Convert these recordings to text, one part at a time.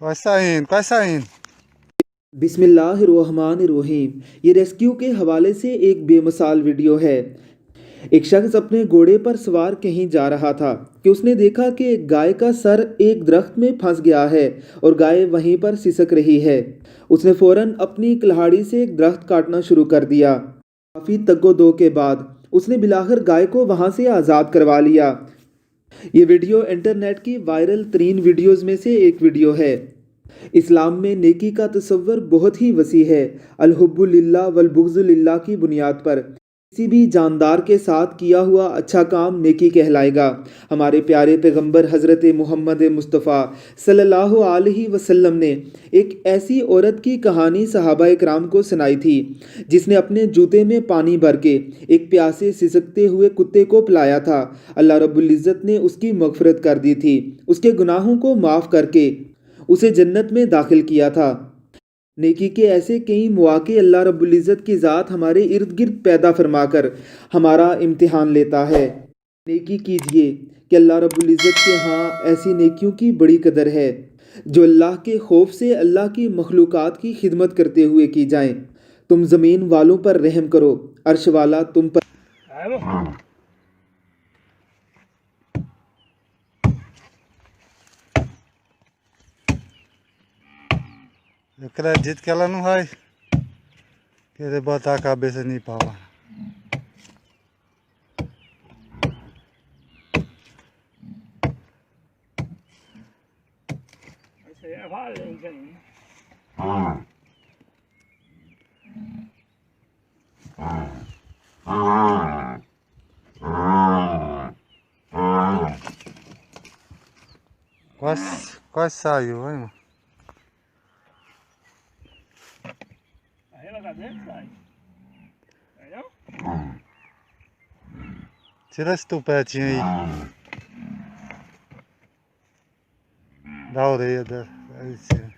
Quais saindo. बिस्मिल्लाहिर्रहमानिर्रहीम। ये rescue के हवाले से एक बेमिसाल वीडियो है। एक शख्स अपने घोड़े पर सवार कहीं जा रहा था कि उसने देखा कि एक गाय का सर एक दरख्त में फंस गया है और गाय वहीं पर सिसक रही है। उसने फौरन अपनी कुल्हाड़ी से एक दरख्त काटना शुरू कर दिया। काफ़ी तग्गो-दो के बाद उसने बिलाखिर गाय को वहां से आज़ाद करवा लिया। ये वीडियो इंटरनेट की वायरल तरीन वीडियोज़ में से एक वीडियो है। इस्लाम में नेकी का तसव्वुर बहुत ही वसी है। अल-हुब्बु लिल्लाह वल बुग़्ज़ु लिल्लाह की बुनियाद पर किसी भी जानदार के साथ किया हुआ अच्छा काम नेकी कहलाएगा। हमारे प्यारे पैगंबर हज़रत मोहम्मद मुस्तफ़ा सल्लल्लाहु अलैहि वसल्लम ने एक ऐसी औरत की कहानी सहाबा कराम को सुनाई थी जिसने अपने जूते में पानी भर के एक प्यासे सिसकते हुए कुत्ते को पिलाया था। अल्लाह रब्बुल इज़्ज़त ने उसकी मग़फ़िरत कर दी थी, उसके गुनाहों को माफ़ करके उसे जन्नत में दाखिल किया था। नेकी के ऐसे कई मौके अल्लाह रब्बुल इज़्ज़त की ज़ात हमारे इर्द गिर्द पैदा फरमाकर हमारा इम्तिहान लेता है। नेकी कीजिए कि अल्लाह रब्बुल इज़्ज़त के यहाँ ऐसी नेकियों की बड़ी कदर है जो अल्लाह के खौफ से अल्लाह की मखलूक़ात की खिदमत करते हुए की जाएं। तुम ज़मीन वालों पर रहम करो, अर्श वाला तुम पर Eu acredito que ela não vai querer botar a cabeça em pau. Isso aí é valente aí. Quase saiu, hein, irmão? Aí na cabeça sai. Aí não? Tira esse tupetinho aí. Da orelha dela. Aí, tira.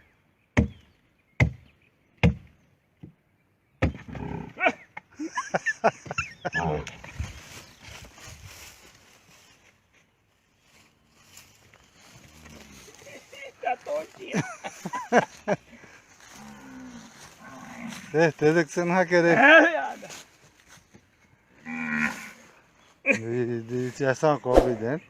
Tá tontinha. Certeza que você não vai querer. É, viada. Tinha só uma cobra aí dentro.